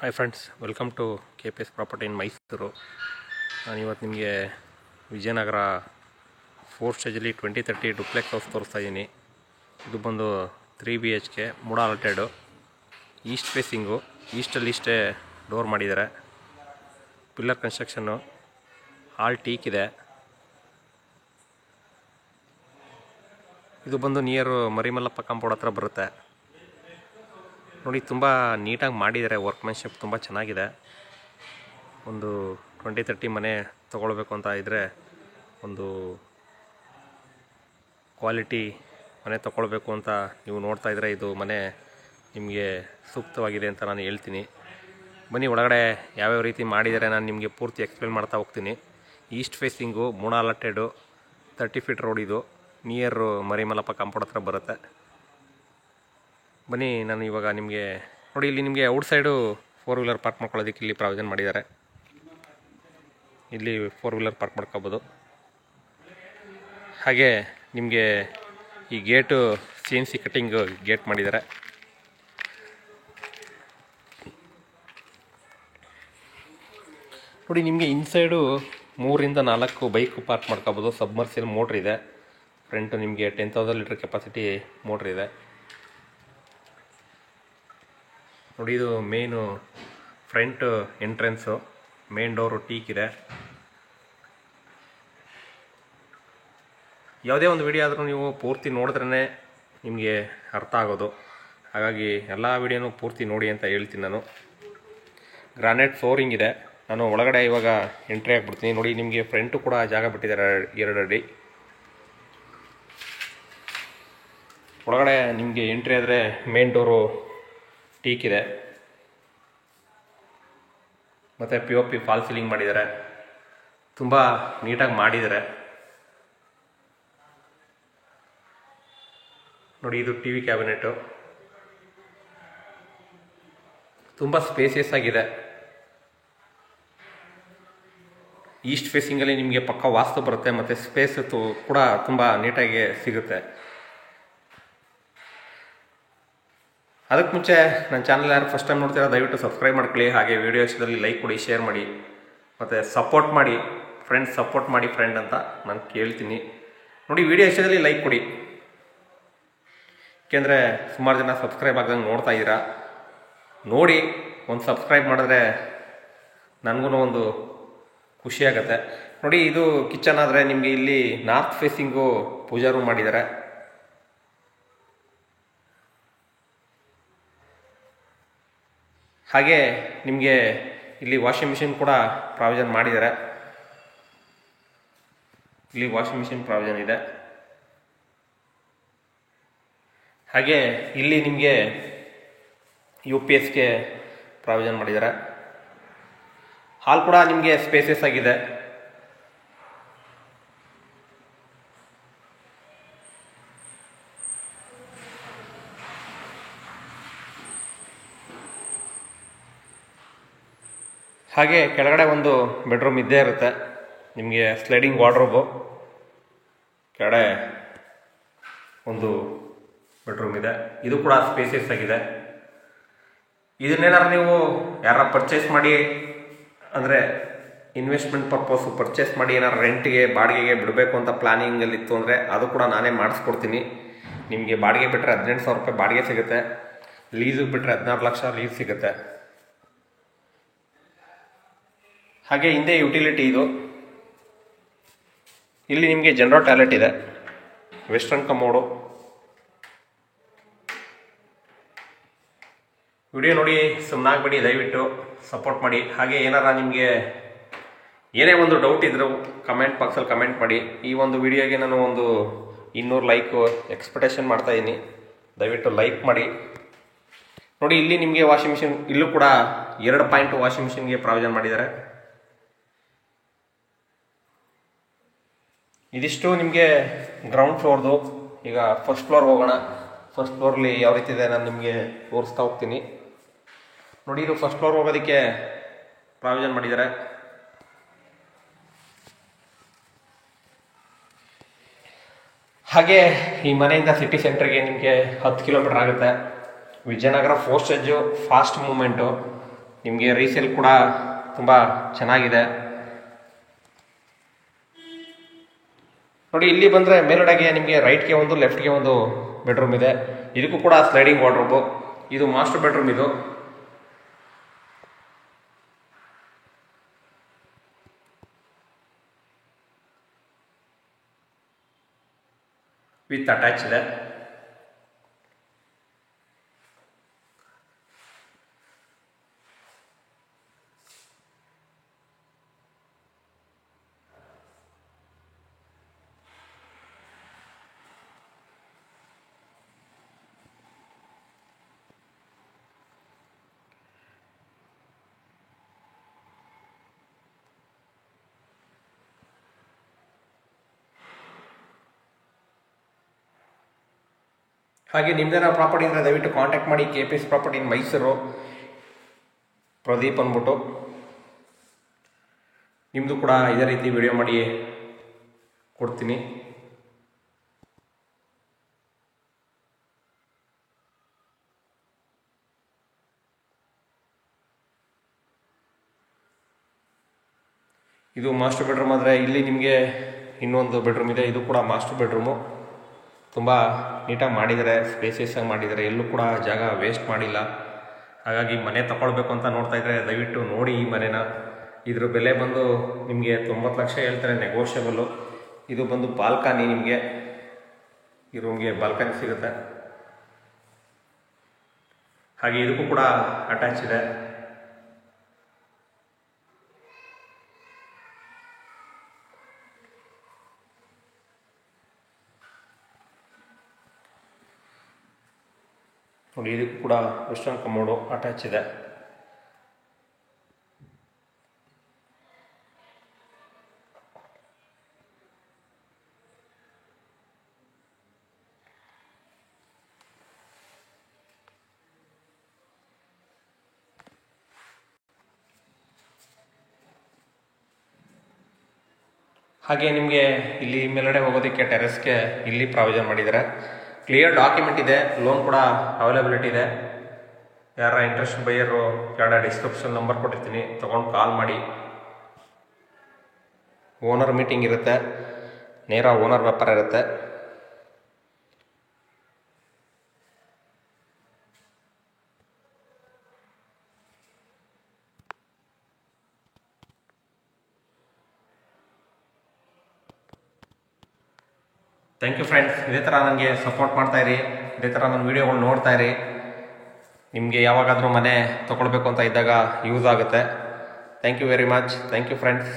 Hi friends, welcome to KPS property in Mysuru. ನಾನಿವತ್ತು ನಿಮಗೆ ವಿಜಯನಗರ 4 ಸ್ಟೇಜಲ್ಲಿ 2030 ಡುಪ್ಲೆಕ್ಸ್ ಹೌಸ್ ತೋರಿಸ್ತಾ ಇದ್ದೀನಿ. ಇದು ಬಂದು 3 BHK ಮೂಡ ಅಲ್ಟೆಡು, ಈಸ್ಟ್ ಫೇಸಿಂಗು, ಈಸ್ಟಲ್ಲಿ ಇಷ್ಟೇ ಡೋರ್ ಮಾಡಿದ್ದಾರೆ. ಪಿಲ್ಲರ್ ಕನ್ಸ್ಟ್ರಕ್ಷನ್ನು, ಹಾಲ್ ಟೀಕ್ ಇದೆ. ಇದು ಬಂದು ನಿಯರ್ ಮರಿಮಲ್ಲಪ್ಪ ಕಾಂಪೌಂಡ್ ಹತ್ರ ಬರುತ್ತೆ. ನೋಡಿ, ತುಂಬ ನೀಟಾಗಿ ಮಾಡಿದ್ದಾರೆ. ವರ್ಕ್ಮ್ಯಾನ್ಶಿಪ್ ತುಂಬ ಚೆನ್ನಾಗಿದೆ. ಒಂದು 2030 ಮನೆ ತೊಗೊಳ್ಬೇಕು ಅಂತ ಇದ್ದರೆ, ಒಂದು ಕ್ವಾಲಿಟಿ ಮನೆ ತೊಗೊಳ್ಬೇಕು ಅಂತ ನೀವು ನೋಡ್ತಾ ಇದ್ದರೆ ಇದು ಮನೆ ನಿಮಗೆ ಸೂಕ್ತವಾಗಿದೆ ಅಂತ ನಾನು ಹೇಳ್ತೀನಿ. ಬನ್ನಿ, ಒಳಗಡೆ ಯಾವ್ಯಾವ ರೀತಿ ಮಾಡಿದ್ದಾರೆ ನಾನು ನಿಮಗೆ ಪೂರ್ತಿ ಎಕ್ಸ್ಪ್ಲೇನ್ ಮಾಡ್ತಾ ಹೋಗ್ತೀನಿ. ಈಸ್ಟ್ ಫೇಸಿಂಗು, ಮೂಡ ಅಲಟೆಡು, 30 ಫೀಟ್ ರೋಡ್. ಇದು ನಿಯರ್ ಮರಿಮಲ್ಲಪ್ಪ ಕಾಂಪೌಂಡ್ ಹತ್ರ ಬರುತ್ತೆ. ಬನ್ನಿ, ನಾನು ಇವಾಗ ನಿಮಗೆ ನೋಡಿ, ಇಲ್ಲಿ ನಿಮಗೆ ಔಟ್ಸೈಡು 4 ವೀಲರ್ ಪಾರ್ಕ್ ಮಾಡ್ಕೊಳ್ಳೋದಕ್ಕೆ ಇಲ್ಲಿ ಪ್ರಾವಿಷನ್ ಮಾಡಿದ್ದಾರೆ. ಇಲ್ಲಿ 4 ವೀಲರ್ ಪಾರ್ಕ್ ಮಾಡ್ಕೋಬೋದು. ಹಾಗೆ ನಿಮಗೆ ಈ ಗೇಟು CNC ಕಟ್ಟಿಂಗ್ ಗೇಟ್ ಮಾಡಿದ್ದಾರೆ. ನೋಡಿ, ನಿಮಗೆ ಇನ್ಸೈಡು 3 ರಿಂದ 4 ಬೈಕ್ ಪಾರ್ಕ್ ಮಾಡ್ಕೋಬೋದು. ಸಬ್ಮರ್ಸಿಬಲ್ ಮೋಟ್ರ್ ಇದೆ. ಫ್ರಂಟು ನಿಮಗೆ 10,000 ಲೀಟರ್ ಕೆಪಾಸಿಟಿ ಮೋಟ್ರ್ ಇದೆ. ನೋಡಿ, ಇದು main front entrance, main door teak ಇದೆ. ಯಾವುದೇ ಒಂದು ವಿಡಿಯೋ ಆದರೂ ನೀವು ಪೂರ್ತಿ ನೋಡಿದ್ರೇ ನಿಮಗೆ ಅರ್ಥ ಆಗೋದು. ಹಾಗಾಗಿ ಎಲ್ಲ ವಿಡಿಯೋನೂ ಪೂರ್ತಿ ನೋಡಿ ಅಂತ ಹೇಳ್ತೀನಿ ನಾನು. ಗ್ರಾನೈಟ್ ಫ್ಲೋರಿಂಗ್ ಇದೆ. ನಾನು ಒಳಗಡೆ ಇವಾಗ ಎಂಟ್ರಿ ಆಗಿಬಿಡ್ತೀನಿ. ನೋಡಿ, ನಿಮಗೆ ಫ್ರಂಟು ಕೂಡ ಜಾಗ ಬಿಟ್ಟಿದ್ದಾರೆ 2 ಅಡಿ. ಒಳಗಡೆ ನಿಮಗೆ ಎಂಟ್ರಿ ಆದರೆ ಮೇನ್ ಡೋರು ಟೀಕ್ ಇದೆ. ಮತ್ತು POP ಫಾಲ್ ಸೀಲಿಂಗ್ ಮಾಡಿದ್ದಾರೆ. ತುಂಬ ನೀಟಾಗಿ ಮಾಡಿದ್ದಾರೆ. ನೋಡಿ, ಇದು TV ಕ್ಯಾಬಿನೆಟು. ತುಂಬ ಸ್ಪೇಸಿಯಸ್ ಆಗಿದೆ. ಈಸ್ಟ್ ಫೇಸಿಂಗಲ್ಲಿ ನಿಮಗೆ ಪಕ್ಕ ವಾಸ್ತು ಬರುತ್ತೆ, ಮತ್ತು ಸ್ಪೇಸ್ ಕೂಡ ತುಂಬ ನೀಟಾಗಿ ಸಿಗುತ್ತೆ. ಅದಕ್ಕೆ ಮುಂಚೆ ನನ್ನ ಚಾನಲ್ ಯಾರು ಫಸ್ಟ್ ಟೈಮ್ ನೋಡ್ತೀರಾ ದಯವಿಟ್ಟು ಸಬ್ಸ್ಕ್ರೈಬ್ ಮಾಡ್ಕೊಳ್ಳಿ. ಹಾಗೆ ವಿಡಿಯೋ ಇಷ್ಟದಲ್ಲಿ ಲೈಕ್ ಕೊಡಿ, ಶೇರ್ ಮಾಡಿ, ಮತ್ತು ಸಪೋರ್ಟ್ ಮಾಡಿ. ಫ್ರೆಂಡ್ಸ್ ಸಪೋರ್ಟ್ ಮಾಡಿ ಫ್ರೆಂಡ್ ಅಂತ ನಾನು ಕೇಳ್ತೀನಿ. ನೋಡಿ, ವಿಡಿಯೋ ಇಷ್ಟದಲ್ಲಿ ಲೈಕ್ ಕೊಡಿ. ಏಕೆಂದರೆ ಸುಮಾರು ಜನ ಸಬ್ಸ್ಕ್ರೈಬ್ ಆಗ್ದಂಗೆ ನೋಡ್ತಾ ಇದ್ದೀರಾ. ನೋಡಿ, ಒಂದು ಸಬ್ಸ್ಕ್ರೈಬ್ ಮಾಡಿದ್ರೆ ನನಗೂ ಒಂದು ಖುಷಿಯಾಗತ್ತೆ. ನೋಡಿ, ಇದು ಕಿಚನ್ ಆದರೆ ನಿಮಗೆ ಇಲ್ಲಿ ನಾರ್ತ್ ಫೇಸಿಂಗು ಪೂಜಾ ರೂಮ್ ಮಾಡಿದ್ದಾರೆ. ಹಾಗೆ ನಿಮಗೆ ಇಲ್ಲಿ ವಾಷಿಂಗ್ ಮಿಷಿನ್ ಕೂಡ ಪ್ರಾವಿಷನ್ ಮಾಡಿದ್ದಾರೆ. ಇಲ್ಲಿ ವಾಷಿಂಗ್ ಮಿಷಿನ್ ಪ್ರಾವಿಷನ್ ಇದೆ. ಹಾಗೆ ಇಲ್ಲಿ ನಿಮಗೆ UPSಗೆ ಪ್ರಾವಿಷನ್ ಮಾಡಿದ್ದಾರೆ. ಹಾಲ್ ಕೂಡ ನಿಮಗೆ ಸ್ಪೇಸಿಯಸ್ ಆಗಿದೆ. ಹಾಗೆ ಕೆಳಗಡೆ ಒಂದು ಬೆಡ್ರೂಮ್ ಇದ್ದೇ ಇರುತ್ತೆ. ನಿಮಗೆ ಸ್ಲೈಡಿಂಗ್ ವಾರ್ಡ್ರೋಬು, ಕೆಳಗಡೆ ಒಂದು ಬೆಡ್ರೂಮ್ ಇದೆ. ಇದು ಕೂಡ ಸ್ಪೇಸಿಯಸ್ ಆಗಿದೆ. ಇದನ್ನೇನಾದ್ರು ನೀವು ಯಾರ ಪರ್ಚೇಸ್ ಮಾಡಿ, ಅಂದರೆ ಇನ್ವೆಸ್ಟ್ಮೆಂಟ್ ಪರ್ಪೋಸು ಪರ್ಚೇಸ್ ಮಾಡಿ ಏನಾರು ರೆಂಟಿಗೆ ಬಾಡಿಗೆಗೆ ಬಿಡಬೇಕು ಅಂತ ಪ್ಲಾನಿಂಗಲ್ಲಿ ಇತ್ತು ಅಂದರೆ ಅದು ಕೂಡ ನಾನೇ ಮಾಡಿಸ್ಕೊಡ್ತೀನಿ. ನಿಮಗೆ ಬಾಡಿಗೆ ಬಿಟ್ಟರೆ 18,000 ರೂಪಾಯಿ ಬಾಡಿಗೆ ಸಿಗುತ್ತೆ. ಲೀಸಿಗೆ ಬಿಟ್ಟರೆ 16 ಲಕ್ಷ ಲೀಸ್ ಸಿಗುತ್ತೆ. ಹಾಗೆ ಹಿಂದೆ ಯುಟಿಲಿಟಿ ಇದು. ಇಲ್ಲಿ ನಿಮಗೆ ಜನರಲ್ ಟಾಯ್ಲೆಟ್ ಇದೆ, ವೆಸ್ಟರ್ನ್ ಕಮೋಡು. ವಿಡಿಯೋ ನೋಡಿ ಸುಮ್ಮನಾಗಬೇಡಿ, ದಯವಿಟ್ಟು ಸಪೋರ್ಟ್ ಮಾಡಿ. ಹಾಗೆ ಏನಾರ ನಿಮಗೆ ಏನೇ ಒಂದು ಡೌಟ್ ಇದ್ದರೂ ಕಮೆಂಟ್ ಬಾಕ್ಸಲ್ಲಿ ಕಮೆಂಟ್ ಮಾಡಿ. ಈ ಒಂದು ವಿಡಿಯೋಗೆ ನಾನು ಒಂದು 200 ಲೈಕು ಎಕ್ಸ್ಪೆಕ್ಟೇಷನ್ ಮಾಡ್ತಾ ಇದ್ದೀನಿ. ದಯವಿಟ್ಟು ಲೈಕ್ ಮಾಡಿ. ನೋಡಿ, ಇಲ್ಲಿ ನಿಮಗೆ ವಾಷಿಂಗ್ ಮಿಷಿನ್, ಇಲ್ಲೂ ಕೂಡ 2 ಪಾಯಿಂಟ್ ವಾಷಿಂಗ್ ಮಿಷಿನ್ಗೆ ಪ್ರಾವಿಷನ್ ಮಾಡಿದ್ದಾರೆ. ಇದಿಷ್ಟು ನಿಮಗೆ ಗ್ರೌಂಡ್ ಫ್ಲೋರ್ದು. ಈಗ ಫಸ್ಟ್ ಫ್ಲೋರ್ ಹೋಗೋಣ. ಫಸ್ಟ್ ಫ್ಲೋರ್ಲಿ ಯಾವ ರೀತಿ ಇದೆ ನಾನು ನಿಮಗೆ ತೋರಿಸ್ತಾ ಹೋಗ್ತೀನಿ. ನೋಡಿ, ಇದು ಫಸ್ಟ್ ಫ್ಲೋರ್ ಹೋಗೋದಕ್ಕೆ ಪ್ರಾವಿಷನ್ ಮಾಡಿದ್ದಾರೆ. ಹಾಗೆ ಈ ಮನೆಯಿಂದ ಸಿಟಿ ಸೆಂಟ್ರಿಗೆ ನಿಮಗೆ 10 ಕಿಲೋಮೀಟರ್ ಆಗುತ್ತೆ. Vijayanagara 4 stage, fast moment. ನಿಮಗೆ ರೀಸೇಲ್ ಕೂಡ ತುಂಬ ಚೆನ್ನಾಗಿದೆ. ನೋಡಿ, ಇಲ್ಲಿ ಬಂದರೆ ಮೇಲ್ಗಡೆಗೆ ನಿಮಗೆ ರೈಟ್ಗೆ ಒಂದು ಲೆಫ್ಟ್ಗೆ ಒಂದು ಬೆಡ್ರೂಮ್ ಇದೆ. ಇದಕ್ಕೂ ಕೂಡ ಸ್ಲೈಡಿಂಗ್ ವಾರ್ಡ್ರೋಬು. ಇದು ಮಾಸ್ಟರ್ ಬೆಡ್ರೂಮ್. ಇದು ವಿತ್ ಅಟ್ಯಾಚ್ ಇದೆ. ಹಾಗೆ ನಿಮ್ದೇನೋ ಪ್ರಾಪರ್ಟಿ ಅಂದರೆ ದಯವಿಟ್ಟು ಕಾಂಟ್ಯಾಕ್ಟ್ ಮಾಡಿ. KPS property in Mysuru, Pradeep ಅಂದ್ಬಿಟ್ಟು. ನಿಮ್ಮದು ಕೂಡ ಇದೇ ರೀತಿ ವಿಡಿಯೋ ಮಾಡಿ ಕೊಡ್ತೀನಿ. ಇದು ಮಾಸ್ಟರ್ ಬೆಡ್ರೂಮ್. ಆದರೆ ಇಲ್ಲಿ ನಿಮಗೆ ಇನ್ನೊಂದು ಬೆಡ್ರೂಮ್ ಇದೆ. ಇದು ಕೂಡ ಮಾಸ್ಟರ್ ಬೆಡ್ರೂಮು. ತುಂಬ ನೀಟಾಗಿ ಮಾಡಿದ್ದಾರೆ, ಸ್ಪೇಸಿಯಸ್ ಆಗಿ ಮಾಡಿದ್ದಾರೆ. ಎಲ್ಲೂ ಕೂಡ ಜಾಗ ವೇಸ್ಟ್ ಮಾಡಿಲ್ಲ. ಹಾಗಾಗಿ ಮನೆ ತಗೊಳ್ಬೇಕು ಅಂತ ನೋಡ್ತಾ ಇದ್ದರೆ ದಯವಿಟ್ಟು ನೋಡಿ ಈ ಮನೆನ. ಇದ್ರ ಬೆಲೆ ಬಂದು ನಿಮಗೆ 90 ಲಕ್ಷ ಹೇಳ್ತಾರೆ, ನೆಗೋಷಿಯಬಲ್ಲು. ಇದು ಬಂದು ಬಾಲ್ಕನಿ. ನಿಮಗೆ ಈ ರೂಮ್ಗೆ ಬಾಲ್ಕನಿ ಸಿಗುತ್ತೆ. ಹಾಗೆ ಇದಕ್ಕೂ ಕೂಡ ಅಟ್ಯಾಚ್ ಇದೆ. ನೋಡಿ, ಇದಕ್ಕೂ ಕೂಡ ವೆಸ್ಟರ್ನ್ ಕಮೋಡು ಅಟ್ಯಾಚ್ ಇದೆ. ಹಾಗೆ ನಿಮಗೆ ಇಲ್ಲಿ ಮೇಲ್ಗಡೆ ಹೋಗೋದಕ್ಕೆ ಟೆರೆಸ್ಗೆ ಇಲ್ಲಿ ಪ್ರಾವಿಷನ್ ಮಾಡಿದ್ದಾರೆ. ಕ್ಲಿಯರ್ ಡಾಕ್ಯುಮೆಂಟ್ ಇದೆ. ಲೋನ್ ಕೂಡ ಅವೈಲಬಿಲಿಟಿ ಇದೆ. ಯಾರ ಇಂಟ್ರೆಸ್ಟ್ ಬೈಯರು ಕೆಳಗಡೆ ಡಿಸ್ಕ್ರಿಪ್ಷನ್ ನಂಬರ್ ಕೊಟ್ಟಿರ್ತೀನಿ, ತೊಗೊಂಡು ಕಾಲ್ ಮಾಡಿ. ಓನರ್ ಮೀಟಿಂಗ್ ಇರುತ್ತೆ, ನೇರ ಓನರ್ ವ್ಯಾಪಾರ ಇರುತ್ತೆ. Thank you friends. ಇದೇ ಥರ ನನಗೆ ಸಪೋರ್ಟ್ ಮಾಡ್ತಾಯಿರಿ. ಇದೇ ಥರ ನನ್ನ ವೀಡಿಯೋಗಳು ನೋಡ್ತಾಯಿರಿ. ನಿಮಗೆ ಯಾವಾಗಾದರೂ ಮನೆ ತೊಗೊಳ್ಬೇಕು ಅಂತ ಇದ್ದಾಗ ಯೂಸ್ ಆಗುತ್ತೆ. Thank you very much. Thank you friends.